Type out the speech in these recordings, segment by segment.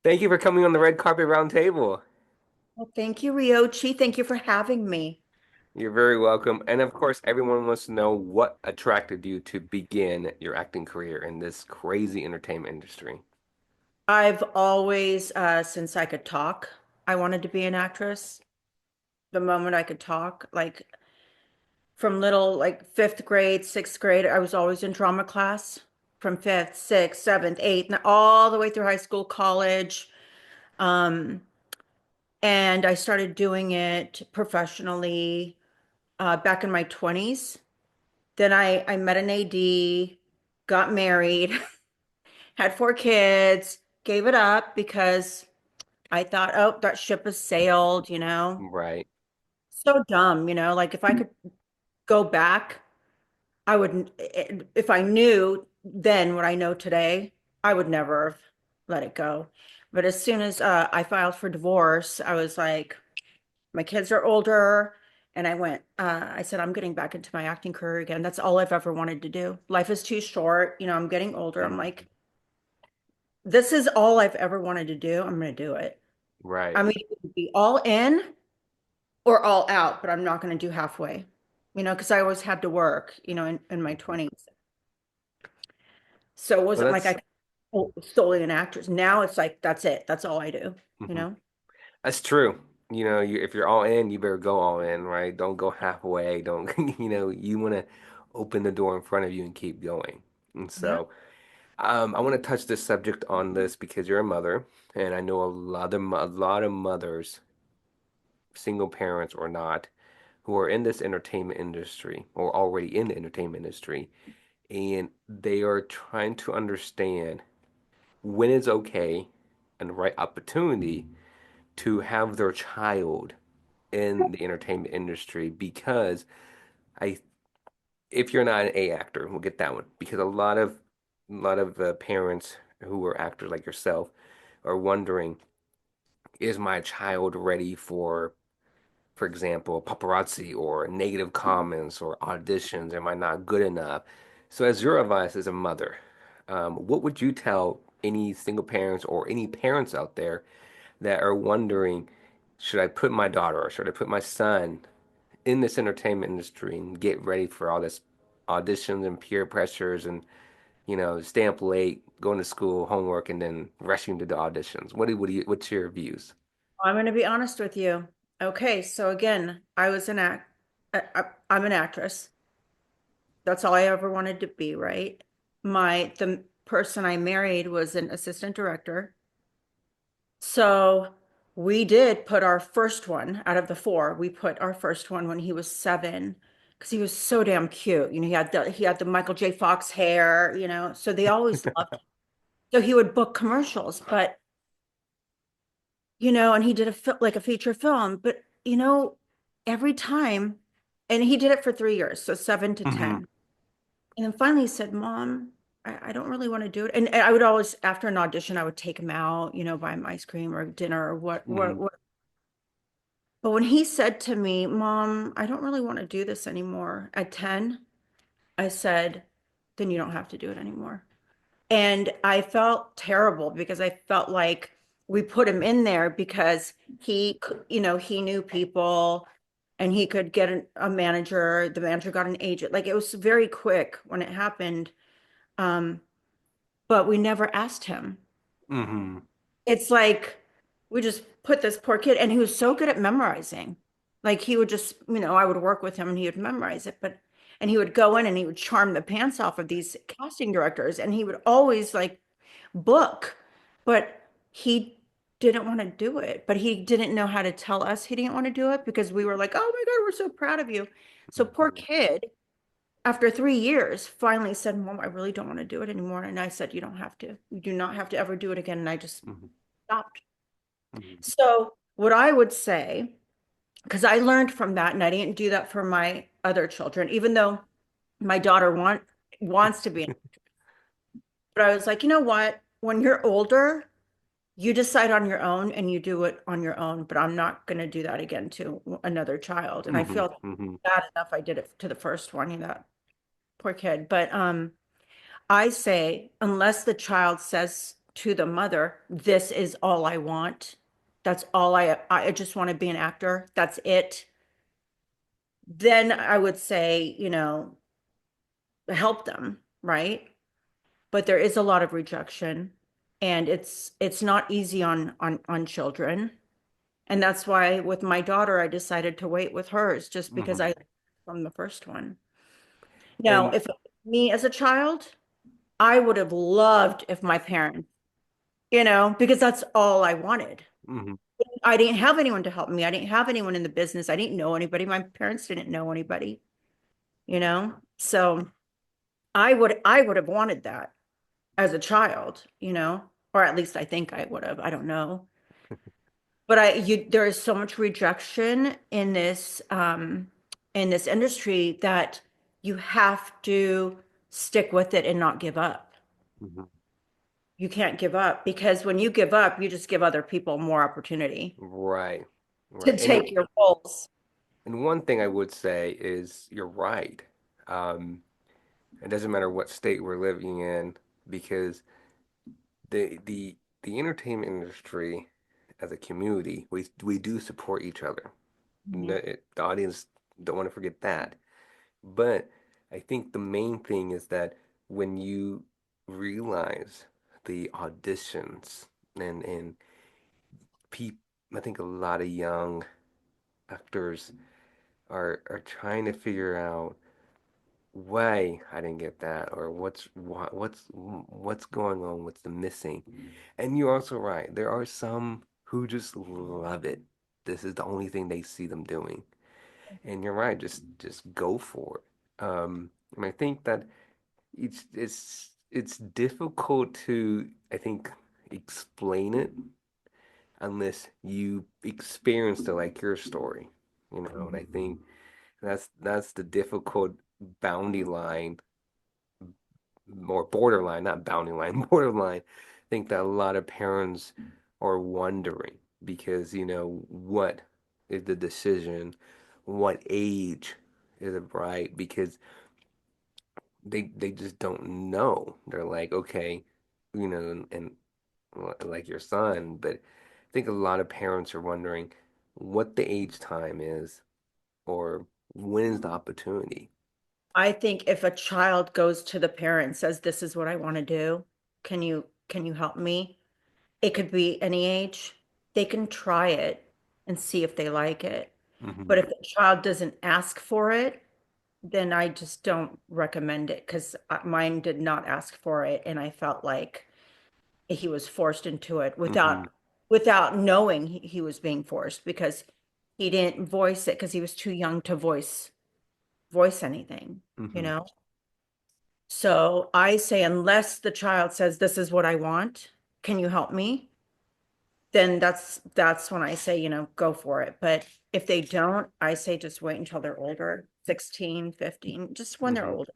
Thank you for coming on the Red Carpet Roundtable. Well, thank you, Ryochi. Thank you for having me. You're very welcome. And of course, everyone wants to know what attracted you to begin your acting career in this crazy entertainment industry. I've always, since I could talk, I wanted to be an actress. The moment I could talk, like from little, like fifth grade, sixth grade, I was always in drama class from fifth, sixth, seventh, eighth, and all the way through high school, college. Um, and I started doing it professionally back in my 20s. Then I met an AD, got married, had four kids, gave it up because I thought, oh, that ship has sailed, you know? Right. So dumb, you know? Like if I could go back, I wouldn't, if I knew then what I know today, I would never have let it go. But as soon as I filed for divorce, I was like, my kids are older. And I said, I'm getting back into my acting career again. That's all I've ever wanted to do. Life is too short. You know, I'm getting older. I'm Mhm. like, this is all I've ever wanted to do. I'm going to do it. Right. I'm either going to be all in or all out, but I'm not going to do halfway, you know, because I always had to work, you know, in my Mhm. 20s. So it Well, wasn't like that's I solely an actress. Now it's like, that's it. That's all I do, you mhm. know? That's true. If you're all in, you better go all in, right? Don't go halfway. Don't, you want to open the door in front of you and keep going. And Yeah. so, I want to touch this subject on this because you're a mother, and I know a lot of mothers, single parents or not, who are in this entertainment industry or already in the entertainment industry, and they are trying to understand when it's okay and the right opportunity to have their child in the entertainment industry because I if you're not an A actor, we'll get that one because a lot of parents who are actors like yourself are wondering, is my child ready for example, paparazzi or negative comments or auditions? Am I not good enough? So, as your advice as a mother, what would you tell any single parents or any parents out there that are wondering, should I put my daughter or should I put my son in this entertainment industry and get ready for all this auditions and peer pressures and stay up late, going to school, homework, and then rushing to the auditions? What's your views? I'm going to be honest with you. Okay. So again, I'm an actress. That's all I ever wanted to be, right? The person I married was an assistant director. So we did put our first one out of the four. We put our first one when he was 7 because he was so damn cute. You know, he had the Michael J. Fox hair, you know, so they always loved him. So he would book commercials, but you know, and he did like a feature film, but you know, every time, and he did it for 3 years, so 7 to 10. And then finally he said, Mom, I don't really want to do it. And I would always, after an audition, I would take him out, you know, buy him ice cream or dinner or Hmm. what. But when he said to me, Mom, I don't really want to do this anymore at 10, I said, then you don't have to do it anymore. And I felt terrible because I felt like we put him in there because you know, he knew people and he could get a manager. The manager got an agent. Like it was very quick when it happened. Um, but we never asked him. Hmm. It's like we just put this poor kid, and he was so good at memorizing. Like he would just, you know, I would work with him and he would memorize it, and he would go in and he would charm the pants off of these casting directors, and he would always like book, but he didn't want to do it. But he didn't know how to tell us he didn't want to do it because we were like, oh my God, we're so proud of you. So poor Hmm. kid, after 3 years, finally said, Mom, I really don't want to do it anymore. And I said, you don't have to. You do not have to ever do it again. And I just Hmm. stopped. Hmm. So, what I would say, because I learned from that and I didn't do that for my other children, even though my daughter wants to be, but I was like, you know what? When you're older, you decide on your own and you do it on your own, but I'm not going to do that again to another child. And I Hmm. feel Hmm. bad enough I did it to the first one, you know, that poor kid. But I say, unless the child says to the mother, this is all I want. That's all I just want to be an actor. That's it. Then I would say, help them, right? But there is a lot of rejection and it's not easy on children. And that's why with my daughter, I decided to wait with hers just because Hmm. I from the first one. Now, And if me as a child, I would have loved if my parents, because that's all I wanted. mhm, I didn't have anyone to help me. I didn't have anyone in the business. I didn't know anybody. My parents didn't know anybody, So I would have wanted that as a child, or at least I think I would have. I don't know. But there is so much rejection in this industry that you have to stick with it and not give up. mhm. You can't give up because when you give up, you just give other people more opportunity Right, to right. take your roles. And one thing I would say is you're right. Um, it doesn't matter what state we're living in because the entertainment industry as a community, we do support each other. Mhm. The audience don't want to forget that. But I think the main thing is that when you realize the auditions and people, I think a lot of young actors are trying to figure out why I didn't get that or what's going on, what's the missing. And you're also right. There are some who just love it. This is the only thing they see them doing. And you're right, just go for it. And I think that it's difficult to, I think, explain it unless you experienced it like your story, and I think that's the difficult boundary line, or borderline, not boundary line, borderline. I think that a lot of parents are wondering because, what is the decision? What age is it right? Because they just don't know. They're like, okay, and like your son, but I think a lot of parents are wondering what the age time is or when is the opportunity. I think if a child goes to the parent and says, "This is what I want to do. Can you help me?" It could be any age. They can try it and see if they like it. Hmm. But if the child doesn't ask for it, then I just don't recommend it because mine did not ask for it, and I felt like he was forced into it Hmm. without knowing he was being forced because he didn't voice it because he was too young to voice anything, you Hmm. know? So I say, unless the child says, "This is what I want, can you help me?" Then that's when I say, go for it. But if they don't, I say just wait until they're older, 16, 15, just when they're Hmm. older,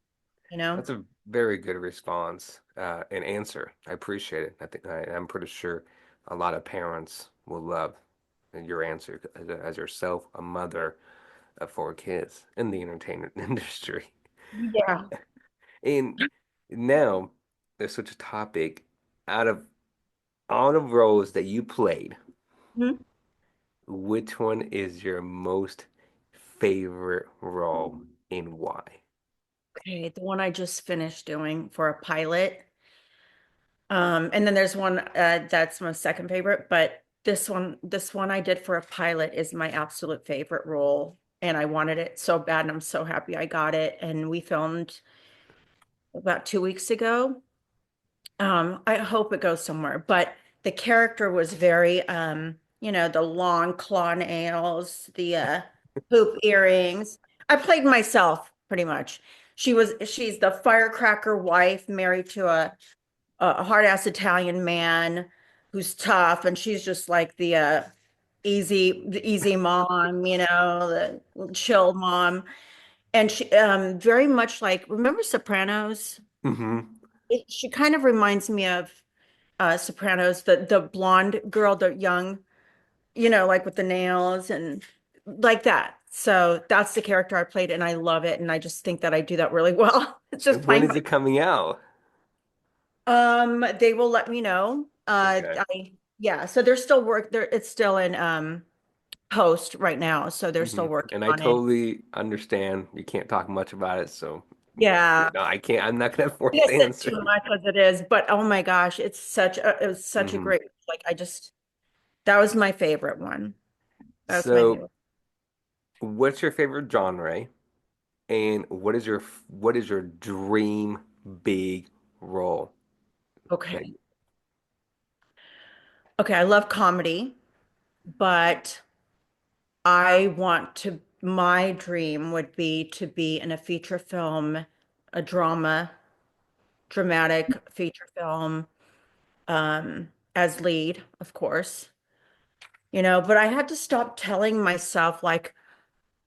you know? That's a very good response and answer. I appreciate it. I'm pretty sure a lot of parents will love your answer as yourself, a mother of four kids in the entertainment industry. Yeah. And now let's switch a topic. Out of all the roles that you played, Mhm. which one is your most favorite role and why? Okay, the one I just finished doing for a pilot. And then there's one that's my second favorite, but this one I did for a pilot is my absolute favorite role. And I wanted it so bad, and I'm so happy I got it. And we filmed about 2 weeks ago. I hope it goes somewhere, but the character was very, the long claw nails, the hoop earrings. I played myself pretty much. She's the firecracker wife married to a hard-ass Italian man who's tough, and she's just like the easy mom, the chill mom. And she very much like, remember Sopranos? Hmm. She kind of reminds me of Sopranos, the blonde girl, the young, like with the nails and like that. So that's the character I played, and I love it. And I just think that I do that really well. It's just And when playing is it coming out? They will let me know. Okay. Yeah, so they're still it's still in post right now, so they're Hmm. still working And I on it. totally understand you can't talk much about it, so Yeah. I can't. I'm not gonna force Yes, the it's answer. too much as it is, but oh my gosh, it was such a Hmm. great, like that was my favorite one. That was my So, favorite. what's your favorite genre, and what is your dream big role? That Okay. Okay, I love comedy, but my dream would be to be in a feature film, a dramatic feature film, as lead, of course, but I had to stop telling myself like,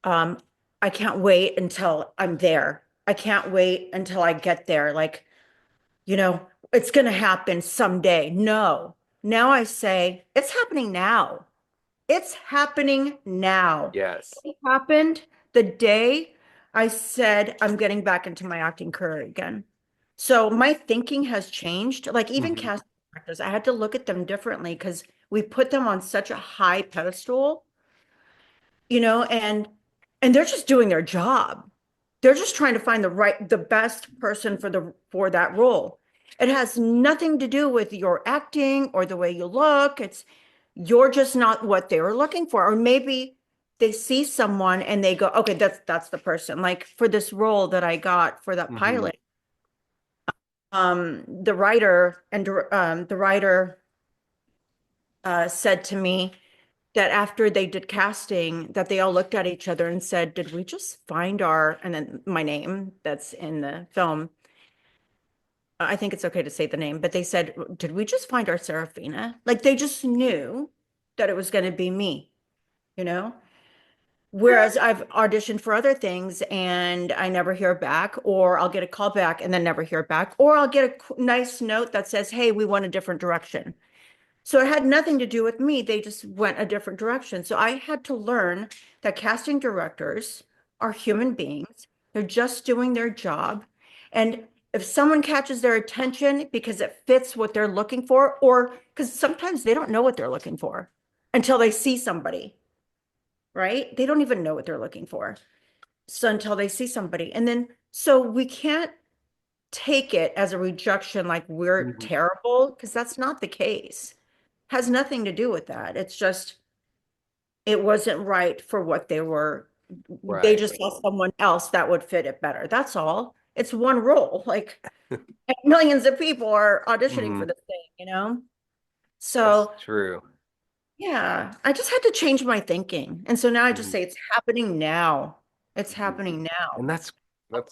um, I can't wait until I'm there. I can't wait until I get there. Like, it's going to happen someday. No, now I say it's happening now. It's happening now. yes. It happened the day I said I'm getting back into my acting career again. So my thinking has changed. Like even Hmm. casting directors, I had to look at them differently because we put them on such a high pedestal, and they're just doing their job. They're just trying to find the best person for that role. It has nothing to do with your acting or the way you look. You're just not what they were looking for. Or maybe they see someone and they go, okay, that's the person. Like for this role that I got for that Hmm. pilot, the writer said to me that after they did casting, that they all looked at each other and said, "Did we just find our?" And then my name that's in the film. I think it's okay to say the name, but they said, "Did we just find our Serafina?" Like they just knew that it was going to be me, you know? Whereas I've auditioned for other things and I never hear back, or I'll get a call back and then never hear back, or I'll get a nice note that says, "Hey, we want a different direction." So it had nothing to do with me. They just went a different direction. So I had to learn that casting directors are human beings. They're just doing their job. And if someone catches their attention because it fits what they're looking for, or because sometimes they don't know what they're looking for until they see somebody, right? They don't even know what they're looking for. So until they see somebody. And then, so we can't take it as a rejection like we're Hmm. terrible, because that's not the case. Has nothing to do with that. It's just it wasn't right for what they Right. just saw someone else that would fit it better. That's all. It's one role. Like millions of people are auditioning Hmm. for this thing. That's So true. yeah, I just had to change my thinking. And so now I just Hmm. say it's happening now. It's Hmm. happening now. And that's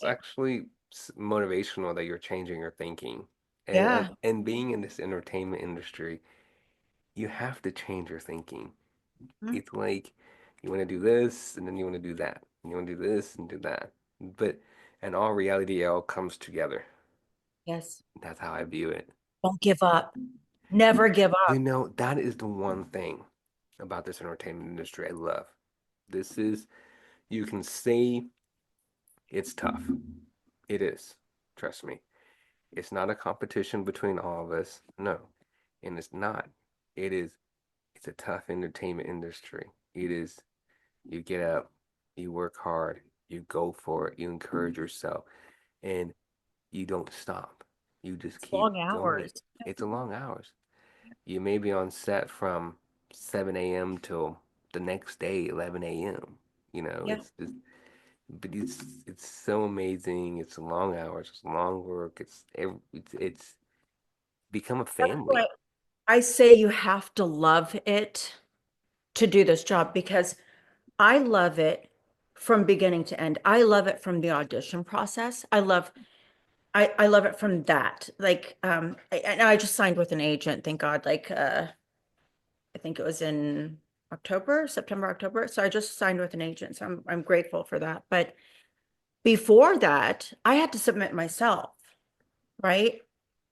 actually motivational that you're changing your thinking. And Yeah. and being in this entertainment industry, you have to change your thinking. Mhm. It's like you want to do this and then you want to do that. And you want to do this and do that. But in all reality, it all comes together. Yes. That's how I view it. Don't give up. Never give up. That is the one thing about this entertainment industry I love. This is, you can say it's tough. It is. Trust me. It's not a competition between all of us. No. And it's not. It is, it's a tough entertainment industry. It is, you get up, you work hard, you go for it, you encourage yourself, and you don't stop. You just It's keep long going. hours. It's a long hours. You may be on set from 7 a.m. till the next day, 11 a.m. Yeah. It's just, but it's so amazing. It's long hours, it's long work. It's become a That's why family. I say you have to love it to do this job, because I love it from beginning to end. I love it from the audition process. I love it from that. Like and I just signed with an agent, thank God. Like I think it was in September, October. So I just signed with an agent. So I'm grateful for that. But before that, I had to submit myself, right?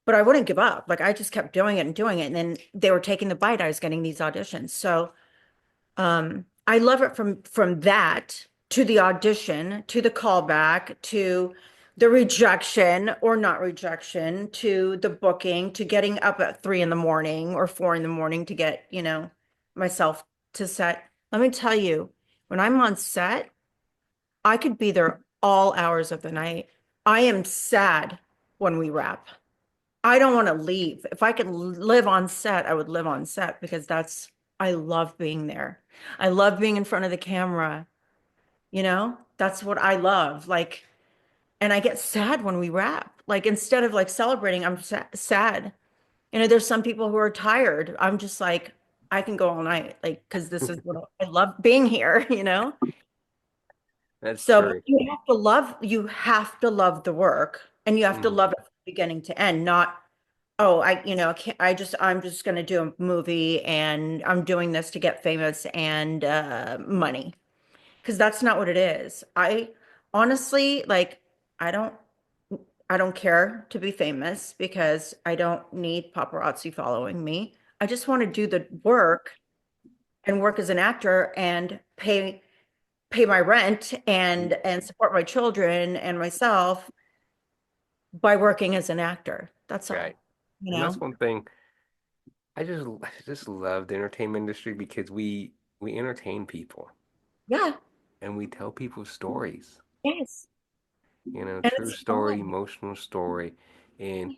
But I wouldn't give up. Like I just kept doing it and doing it. And then they were taking the bite. I was getting these auditions. So I love it from that to the audition to the callback to the rejection or not rejection to the booking to getting up at 3 in the morning or 4 in the morning to get, myself to set. Let me tell you, when I'm on set, I could be there all hours of the night. I am sad when we wrap. I don't want to leave. If I could live on set, I would live on set because I love being there. I love being in front of the camera, That's what I love. Like, and I get sad when we wrap. Like, instead of like celebrating, I'm sad. There's some people who are tired. I'm just like, I can go all night, like, because this is what I love being here, That's So true. you have to love the work and you have to Hmm. love it from beginning to end, not, oh, I'm just going to do a movie and I'm doing this to get famous and money. Because that's not what it is. I honestly, like, I don't, I don't care to be famous because I don't need paparazzi following me. I just want to do the work and work as an actor and pay my rent and support my children and myself by working as an actor. That's Right. all, you And that's know? one thing I just love the entertainment industry because we entertain people Yeah. and we tell people stories. Yes. And True it's story, fun. emotional story. And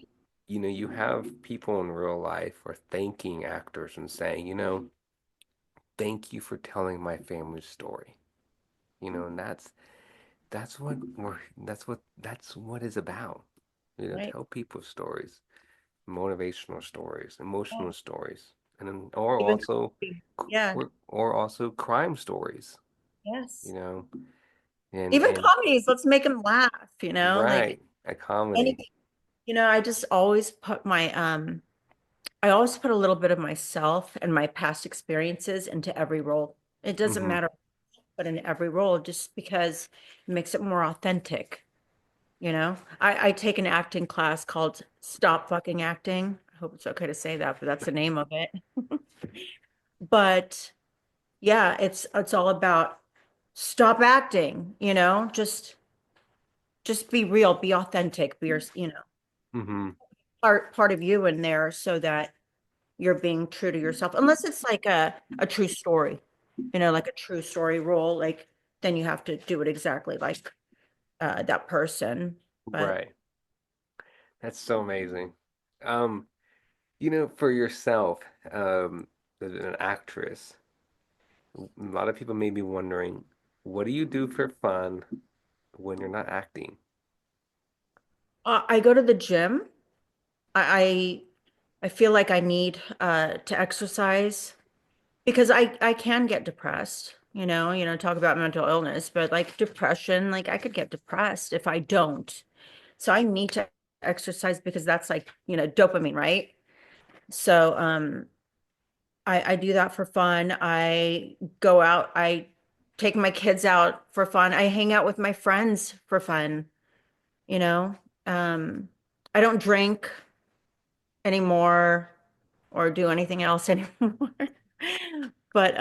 you have people in real life are thanking actors and saying, thank you for telling my family's story. And that's what it's about. Right. Tell people stories, motivational stories, Yeah. emotional stories, and then or Even also yeah. or also crime stories, you Yes. know. And Even comedies, let's make them laugh, like right, a any, comedy. I just always put I always put a little bit of myself and my past experiences into every role. It doesn't Hmm. matter, but in every role, just because it makes it more authentic. I take an acting class called Stop Fucking Acting. I hope it's okay to say that, but that's the name of it. But yeah, it's all about stop acting, just be real, be authentic, be Hmm. part of you in there so that you're being true to yourself. Unless it's like a true story, like a true story role, like then you have to do it exactly like that person. But Right. That's so amazing. Um, for yourself, as an actress, a lot of people may be wondering, what do you do for fun when you're not acting? I go to the gym. I I feel like I need to exercise because I can get depressed, talk about mental illness, but like depression, like I could get depressed if I don't. So I need to exercise because that's like, dopamine, right? So I do that for fun. I go out, I take my kids out for fun. I hang out with my friends for fun, you know. Um I don't drink anymore or do anything else anymore. But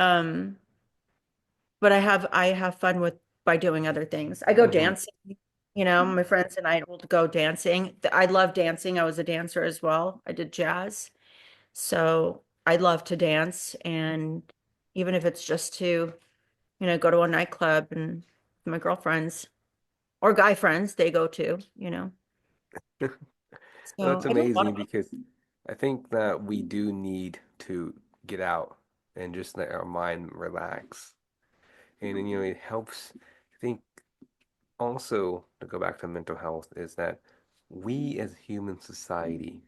I have fun with by doing other things. I go Hmm. dancing, my friends and I will go dancing. I love dancing. I was a dancer as well. I did jazz. So I love to dance and even if it's just to, go to a nightclub and my girlfriends or guy friends, they go too. Well, So that's I do a lot of amazing because I think that we do need to get out and just let our mind relax. And then, it helps. I think also to go back to mental health is that we as human society,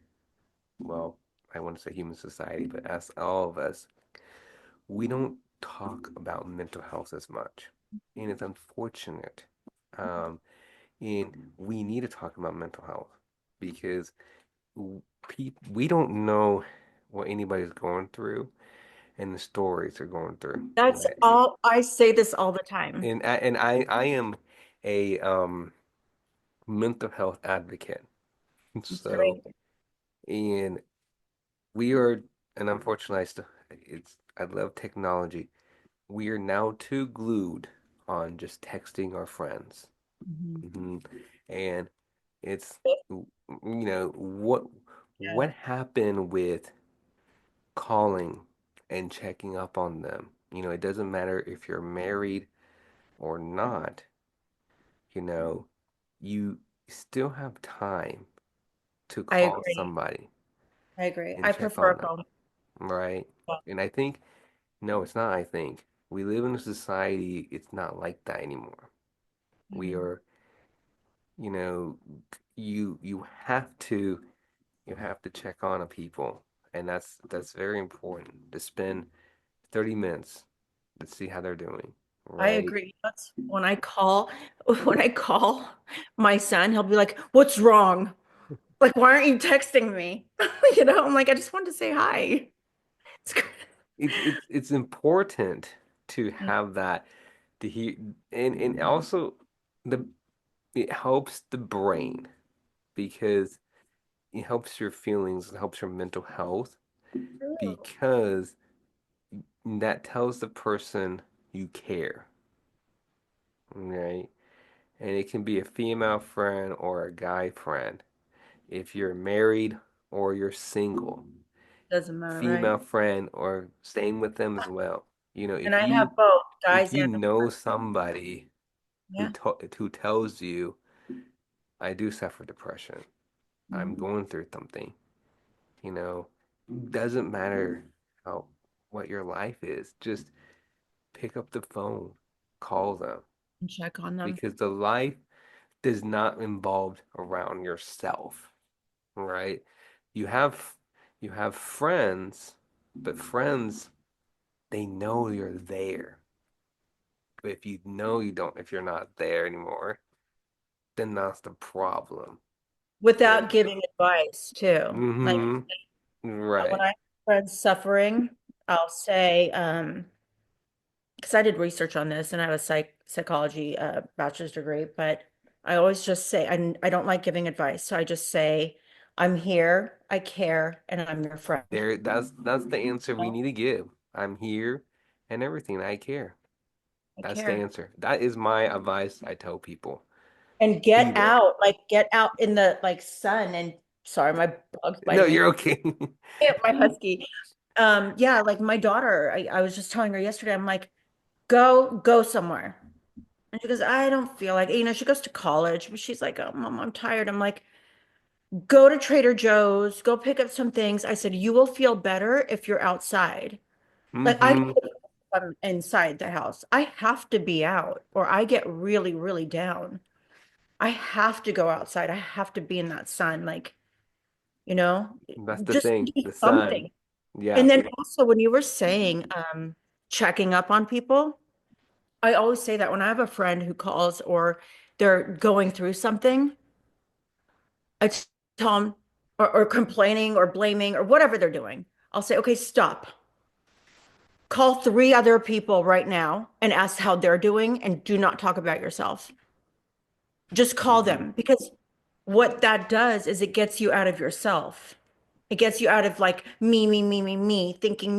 well, I want to say human society, but as all of us, we don't talk about mental health as much. And it's unfortunate. Um, and we need to talk about mental health because we don't know what anybody's going through and the stories they're going through. That's all I say this all the time. And I am a mental health advocate. So Great. and we are and unfortunately I love technology. We are now too glued on just texting our friends. Mhm. Hmm. And It's, what Yeah, happened with calling and checking up on them. It doesn't matter if you're married or not, you know, you still have time to I call agree. somebody I agree. and I check prefer on a them, phone right? call. And I think, no, it's not, I think. We live in a society, it's not like that anymore. We Mhm. are, you know, you have to check on a people, and that's very important to spend 30 minutes to see how they're doing, I right? agree. That's when I call, when I call my son, he'll be like, "What's wrong? Like, why aren't you texting me?" I'm like, I just wanted to say hi. It's good. It's important to have that to hear, and also the it helps the brain because it helps your feelings, it helps your mental health True. because that tells the person you care, right? And it can be a female friend or a guy friend. If you're married or you're single, Doesn't matter, right? female friend or staying with them as well. And If I you have both if guys you and know somebody yeah. who tells you, I do suffer depression, I'm Mhm. going through something, you know, doesn't matter how what your life is, just pick up the phone, call them And check on them. because the life does not involve around yourself, right? You have you have friends, but friends they know you're there. But if you know you don't, if you're not there anymore, then that's the problem. Without And giving advice too. Like when right. I have friends suffering, I'll say, because I did research on this and I have a psychology bachelor's degree, but I always just say I don't like giving advice. So I just say, I'm here, I care, and I'm your friend. That's the answer we No, need to give. I'm here and everything. I care. I That's the care. answer. That is my advice I tell people. And Be get there. out, like get out in the like sun and sorry, my dog's No, biting me. you're okay. Yeah, my husky. Yeah, like my daughter, I was just telling her yesterday, I'm like, go somewhere. And she goes, I don't feel like, she goes to college, but she's like, oh, mom, I'm tired. I'm like, go to Trader Joe's, go pick up some things. I said, you will feel better if you're outside. Like I hmm I'm inside the house. I have to be out or I get really, really down. I have to go outside. I have to be in that sun. Like, you know, That's the just thing. do The sun. something. Yeah. And then also when you were saying checking up on people, I always say that when I have a friend who calls or they're going through something, I tell them or complaining or blaming or whatever they're doing. I'll say, okay, stop. Call three other people right now and ask how they're doing and do not talk about yourself. Just call hmm them because what that does is it gets you out of yourself. It gets you out of like me, thinking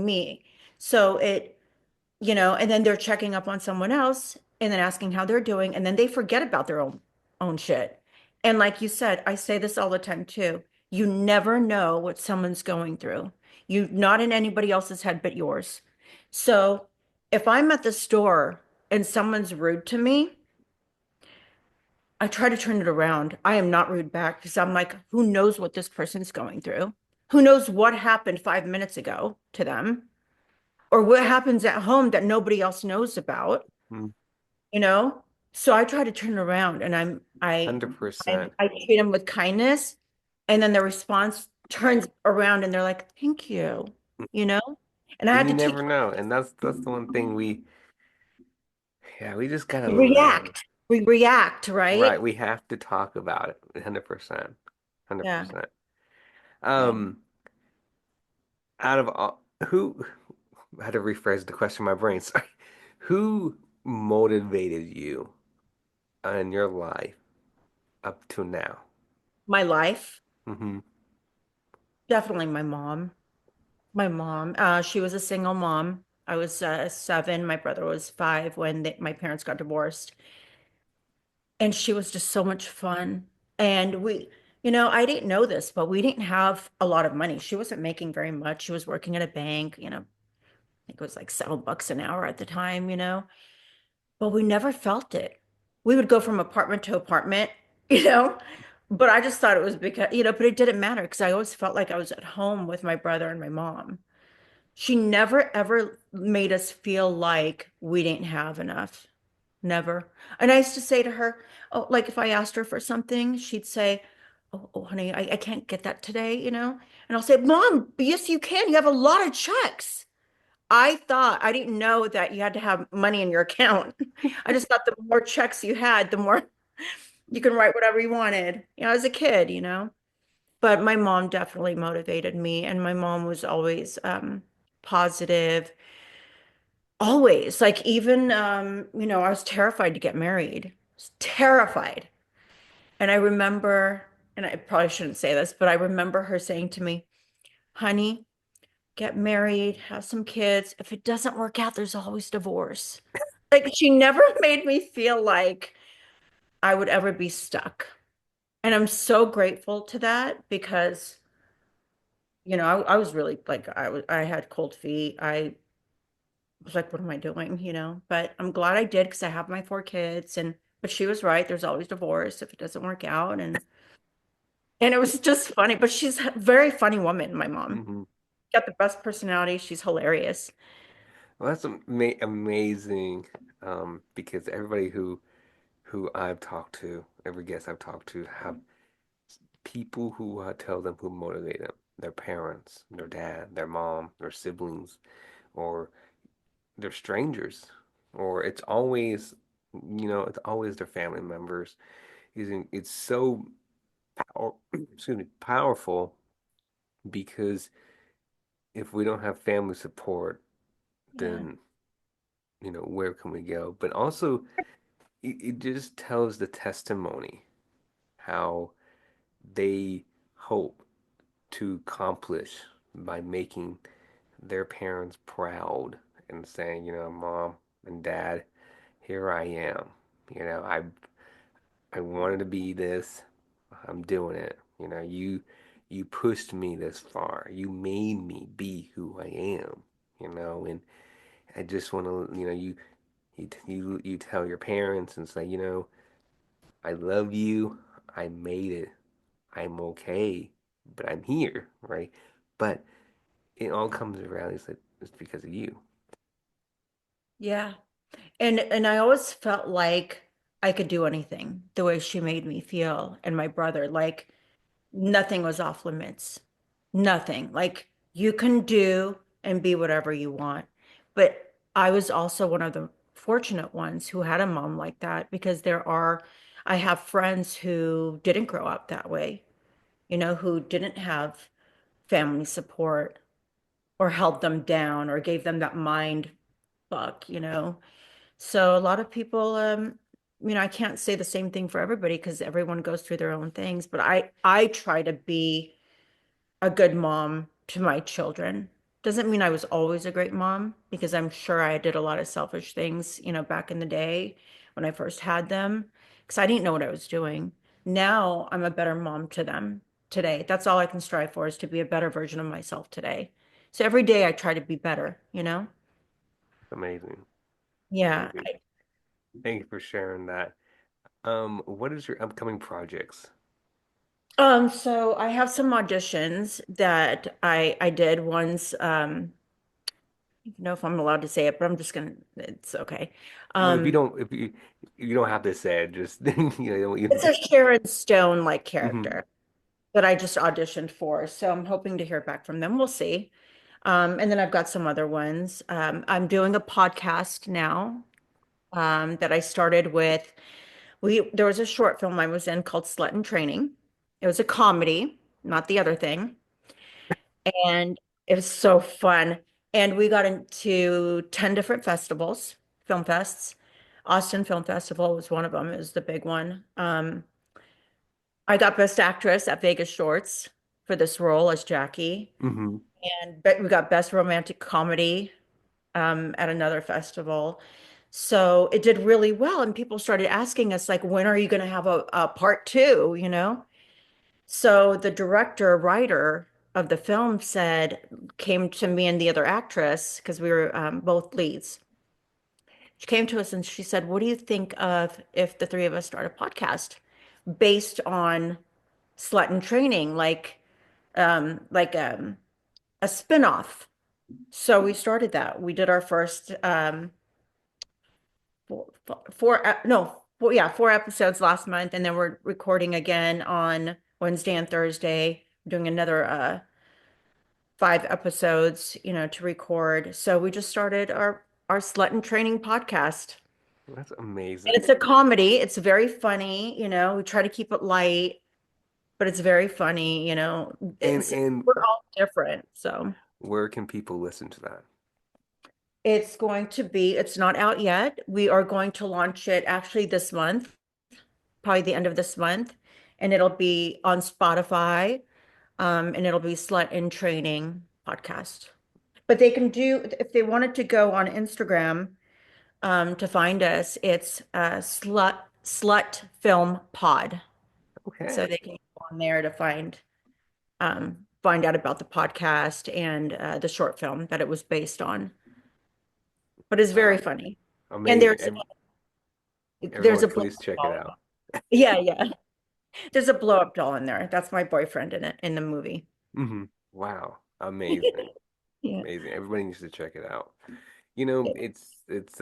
me. So and then they're checking up on someone else and then asking how they're doing, and then they forget about their own shit. And like you said, I say this all the time too. You never know what someone's going through. You not in anybody else's head but yours. So if I'm at the store and someone's rude to me, I try to turn it around. I am not rude back because I'm like, who knows what this person's going through? Who knows what happened 5 minutes ago to them? Or what happens at home that nobody else knows about, you know? So I try to turn it around and I 100%. I treat them with kindness and then the response turns around and they're like, "Thank you." You know? And I And had you to teach never know. And that's the one thing yeah, we just gotta learn. react. We react, Right, right? we have to talk about it. 100%. Yeah. 100%. Yeah. Um, out of all, who I had to rephrase the question in my brain. Sorry. Who motivated you in your life up to now? My life, hmm definitely my mom. My mom, she was a single mom. I was 7. My brother was 5 when my parents got divorced. And she was just so much fun. And I didn't know this, but we didn't have a lot of money. She wasn't making very much. She was working at a bank, I think it was like $7 an hour at the time. But we never felt it. We would go from apartment to apartment, you know, but I just thought it was because, but it didn't matter because I always felt like I was at home with my brother and my mom. She never ever made us feel like we didn't have enough. Never. And I used to say to her, oh, like if I asked her for something, she'd say, oh honey, I can't get that today. And I'll say, Mom, yes, you can. You have a lot of checks. I didn't know that you had to have money in your account. I just thought the more checks you had, the more you can write whatever you wanted, as a kid. But my mom definitely motivated me, and my mom was always positive, always. Like even I was terrified to get married. I was terrified. And I remember, and I probably shouldn't say this, but I remember her saying to me, honey, get married, have some kids. If it doesn't work out, there's always divorce. Like she never made me feel like I would ever be stuck. And I'm so grateful to that because, I was really like I had cold feet. I was like, what am I doing? But I'm glad I did because I have my 4 kids and but she was right. There's always divorce if it doesn't work out. And it was just funny. But she's a very funny woman, my mom. Hmm. Got the best personality. She's hilarious. Well, that's amazing, because everybody who I've talked to, every guest I've talked to, have people who tell them who motivate them, their parents, their dad, their mom, their siblings, or they're strangers, or it's always their family members. It's so excuse me, powerful because if we don't have family support, Yeah. then where can we go? But also, it just tells the testimony how they hope to accomplish by making their parents proud and saying, Mom and Dad, here I am. I wanted to be this. I'm doing it. You pushed me this far. You made me be who I am. And I just want to, you tell your parents and say, I love you. I made it. I'm okay, but I'm here, right? But it all comes around. It's because of you. Yeah. And I always felt like I could do anything the way she made me feel and my brother. Like nothing was off limits. Nothing. Like you can do and be whatever you want. But I was also one of the fortunate ones who had a mom like that because I have friends who didn't grow up that way, who didn't have family support or held them down or gave them that mind fuck. So a lot of people, I can't say the same thing for everybody because everyone goes through their own things, but I try to be a good mom to my children. Doesn't mean I was always a great mom because I'm sure I did a lot of selfish things, back in the day when I first had them because I didn't know what I was doing. Now I'm a better mom to them today. That's all I can strive for is to be a better version of myself today. So every day I try to be better. Amazing. Yeah. Amazing. Thank you for sharing that. What is your upcoming projects? So I have some auditions that I did once. I don't know if I'm allowed to say it, but I'm just gonna. It's okay. Well, if you Um, don't, if you don't have to say it, just it's a Sharon Stone like Mhm. character that I just auditioned for. So I'm hoping to hear back from them. We'll see. And then I've got some other ones. I'm doing a podcast now that I started with. There was a short film I was in called Slut in Training. It was a comedy, not the other thing. And it was so fun. And we got into 10 different festivals, film fests. Austin Film Festival was one of them. It was the big one. I got Best Actress at Vegas Shorts for this role as Jackie. Mhm. And we got Best Romantic Comedy at another festival. So it did really well, and people started asking us, like, when are you going to have a part two, you know? So the director, writer of the film came to me and the other actress, because we were both leads. She came to us and she said, what do you think of if the three of us start a podcast based on slut and training, like a spinoff? So we started that. We did our first four episodes last month, and then we're recording again on Wednesday and Thursday. We're doing another 5 episodes, to record. So we just started our slut and training podcast. That's And amazing. it's a comedy. It's very funny, we try to keep it light, but it's very funny, And It's and we're all different. So where can people listen to that? it's not out yet. We are going to launch it actually this month, probably the end of this month, and it'll be on Spotify, and it'll be Slut in Training podcast. But they can do, if they wanted to go on Instagram, to find us, it's Slut Film Pod. So Okay. they can go on there to find out about the podcast and the short film that it was based on. But it's very Wow. funny. And Amazing. there's Everyone, a blow please up check it doll. out. Yeah, yeah. There's a blow up doll in there. That's my boyfriend in the movie. Wow. Amazing. Yeah. Amazing. Everybody needs to check it out. Yeah. It's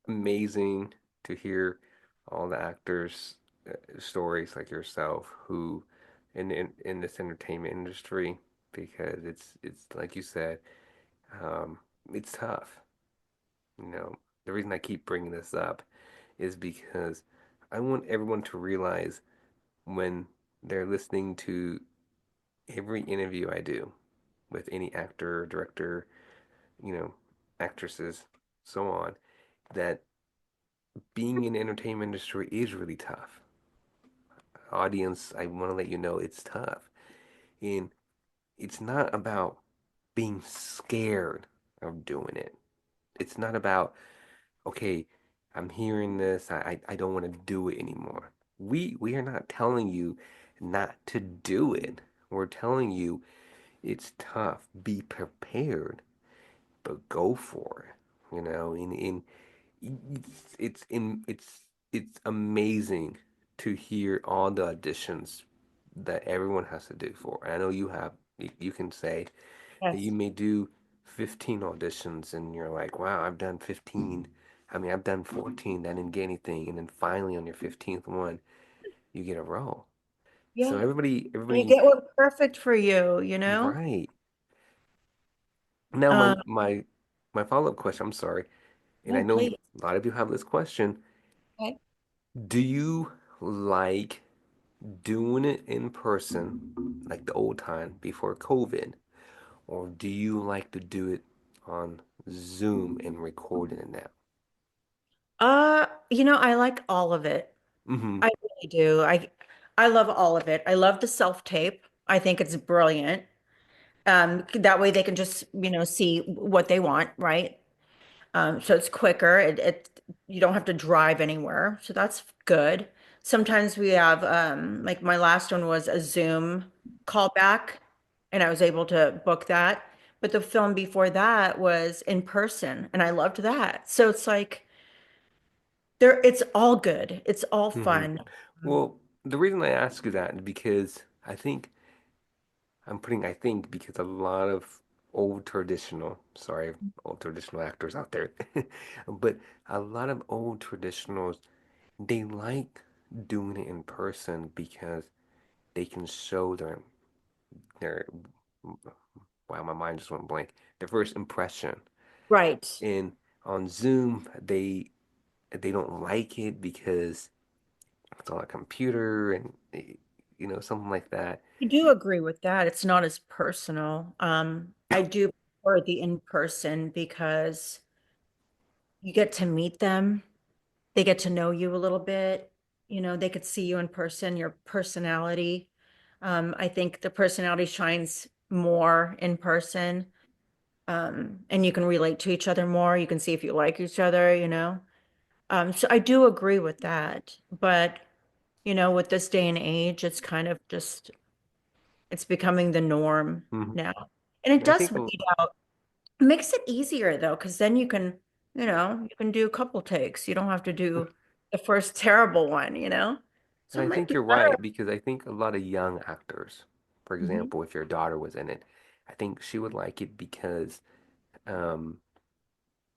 amazing to hear all the actors' stories like yourself who in this entertainment industry because it's like you said, um, it's tough. You know, the reason I keep bringing this up is because I want everyone to realize when they're listening to every interview I do with any actor, director, you know, actresses, so on, that being in the entertainment industry is really tough. Audience, I want to let you know it's tough. And it's not about being scared of doing it. It's not about, okay, I'm hearing this, I don't want to do it anymore. We are not telling you not to do it. We're telling you it's tough. Be prepared, but go for it. It's amazing to hear all the auditions that everyone has to do for. I know you can say that you Yes. may do 15 auditions and you're like, wow, I've done 15. I mean, I've done 14, I didn't get anything, and then finally on your 15th one, you get a role. So Yeah. And you everybody, get one perfect for you. right. Now Um, my follow-up question, I'm sorry, and I no, know please. a lot of you have this question. Okay. Do you like doing it in person, like the old time before COVID, or do you like to do it on Zoom and recording it now? I like all of it. Mm-hmm. I really do. I love all of it. I love the self-tape. I think it's brilliant. That way they can just, see what they want, right? So it's quicker. You don't have to drive anywhere. So that's good. Sometimes we have like my last one was a Zoom callback, and I was able to book that. But the film before that was in person, and I loved that. So it's like it's all good. It's all Mm-hmm. fun. Well, the reason I ask you that is because I think because a lot of old traditional actors out there, but a lot of old traditionals, they like doing it in person because they can show their wow, my mind just went blank. Their first impression. Right. And on Zoom, they don't like it because it's on a computer and something like that. I do agree with that. It's not as personal. I do prefer the in-person because you get to meet them. They get to know you a little bit. They could see you in person, your personality. I think the personality shines more in person. And you can relate to each other more. You can see if you like each other, So I do agree with that. But, with this day and age, it's kind of just, it's becoming the norm Hmm. now. And it I does think weed out. It makes it easier though, because then you can do a couple takes. You don't have to do the first terrible one. and So it I might think be you're better. right because I think a lot of young actors, for Mhm. example, if your daughter was in it, I think she would like it because um,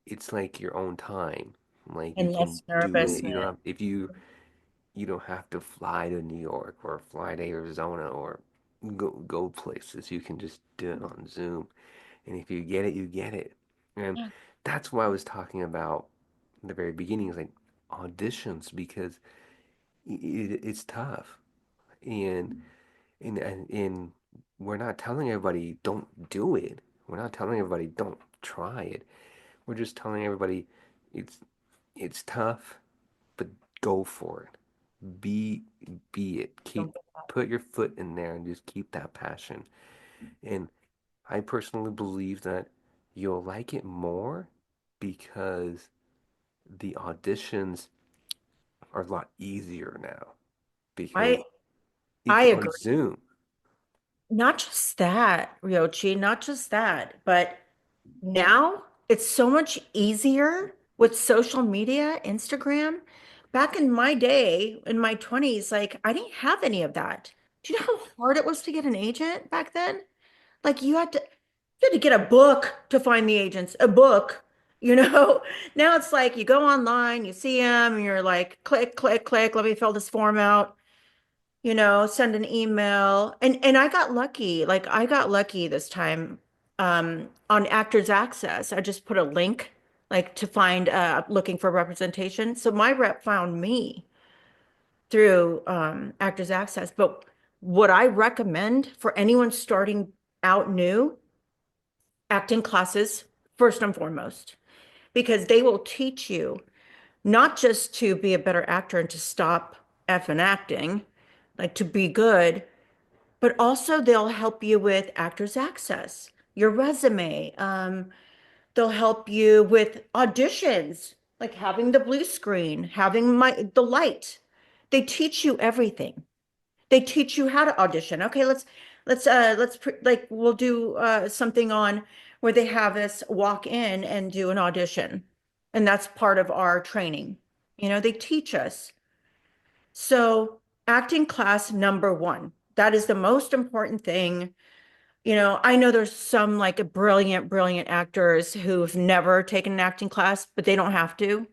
it's like your own time. Like you And can less do it. You don't nervousness. have if you don't have to fly to New York or fly to Arizona or go places. You can just do it on Zoom. And if you get it, you get it. And Yeah. that's why I was talking about in the very beginning is like auditions because it's tough. And and we're not telling everybody don't do it. We're not telling everybody don't try it. We're just telling everybody it's it's tough, but go for it. Be it. Don't Keep put your foot in there and just keep that passion. And I personally believe that you'll like it more because the auditions are a lot easier now because I I it's on agree. Zoom. Not just that, Ryochi, not just that, but now it's so much easier with social media, Instagram. Back in my day, in my 20s, like I didn't have any of that. Do you know how hard it was to get an agent back then? Like you had to get a book to find the agents, a book, you know? Now it's like you go online, you see them, and you're like, click, click, click, let me fill this form out, send an email. And I got lucky. Like I got lucky this time on Actors Access. I just put a link like to find looking for representation. So my rep found me through Actors Access. But what I recommend for anyone starting out new, acting classes first and foremost, because they will teach you not just to be a better actor and to stop effing acting, like to be good, but also they'll help you with Actors Access, your resume. They'll help you with auditions, like having the blue screen, having the light. They teach you everything. They teach you how to audition. Okay, like we'll do something on where they have us walk in and do an audition. And that's part of our training. They teach us. So, acting class number one, that is the most important thing. I know there's some like brilliant, brilliant actors who've never taken an acting class, but they don't have to.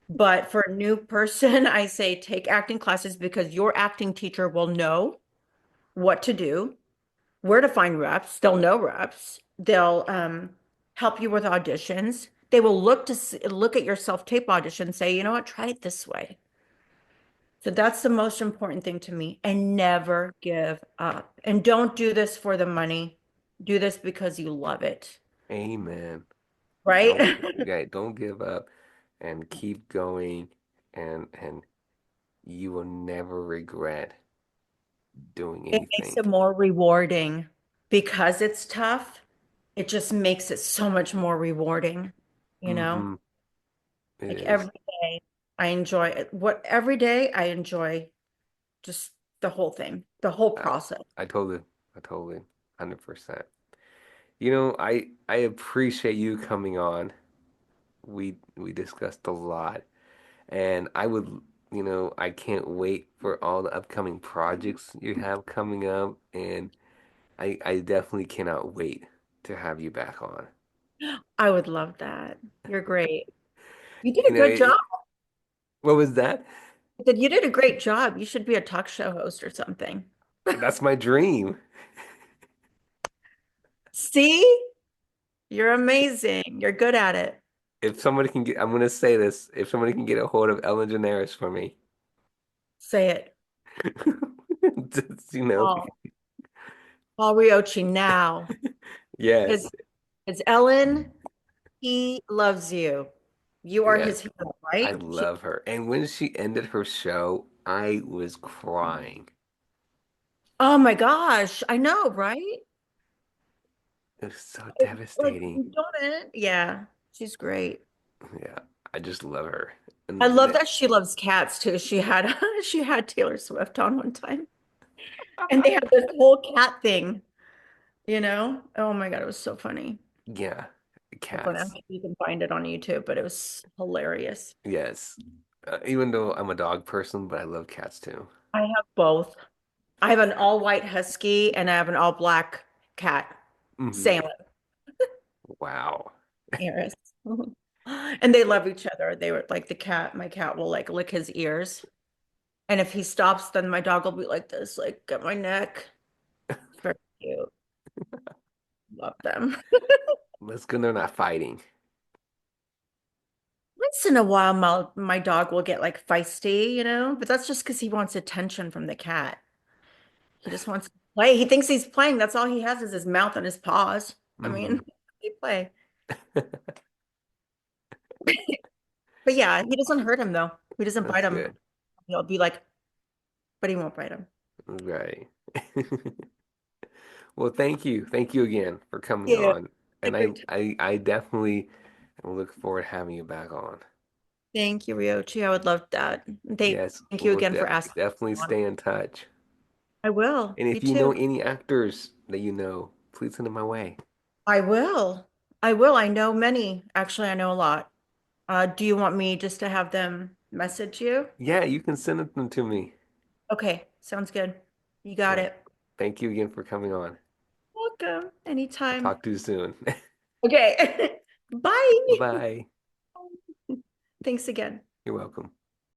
But for a new person, I say take acting classes because your acting teacher will know what to do, where to find reps. They'll know reps. They'll help you with auditions. They will look at your self-tape audition and say, you know what, try it this way. So that's the most important thing to me. And never give up. And don't do this for the money. Do this because you love it. Amen. Right? Don't give up and keep going and you will never regret doing It makes anything. it more rewarding because it's tough. It just makes it so much more rewarding, you know? Mm-hmm. It Like is. every day I enjoy it. Every day I enjoy just the whole thing, the whole I process. I totally I totally 100%. I appreciate you coming on. We discussed a lot and I can't wait for all the upcoming projects you have coming up and I definitely cannot wait to have you back on. I would love that. You're great. You did You a know, good job. what was that? You did a great job. You should be a talk show host or something. That's my dream. See? You're amazing. You're good at it. If somebody can get, I'm gonna say this, if somebody can get a hold of Ellen DeGeneres for me, Say it. just, Paul. Paul Riochi now. yes, Because Ellen, he loves you. You are yes, his hero, I right? love her. And when she ended her show, I was crying. Oh my gosh. I know, right? It's so Like, devastating. don't it? Yeah, she's great. Yeah, I just love her. I And love that she loves cats too. She had she had Taylor Swift on one time, and they had this whole cat thing, you know? Oh my God, it was so funny. yeah, So funny. cats. You can find it on YouTube, but it was hilarious. Yes. Even though I'm a dog person, but I love cats too. I have both. I have an all white husky and I have an all black cat, Hmm. Salem, Wow. Eris. And they love each other. They were like the cat, my cat will like lick his ears. And if he stops, then my dog will be like this, like at my neck. It's very cute. Love them. Let's go. They're not fighting. Once in a while, my dog will get like feisty, you know, but that's just because he wants attention from the cat. He just wants to play. He thinks he's playing. That's all he has is his mouth and his paws. I Hmm. mean, they play. But yeah, he doesn't hurt him though. He doesn't That's bite him. good. He'll be like, but he won't bite him. Right. Well, thank you. Thank you again for coming Yeah, on. a And great time. I definitely look forward to having you back on. Thank you, Ryochi. I would love that. Yes, Thank you we'll again for asking definitely me on. stay in touch. I will. And You if you know too. any actors that you know, please send them my way. I will. I will. I know many. Actually, I know a lot. Do you want me just to have them message you? Yeah, you can send them to me. Okay, sounds good. You got Well, it. thank you again for coming on. Welcome. I'll Anytime. talk to you soon. Okay. Bye. Bye. Thanks again. You're welcome.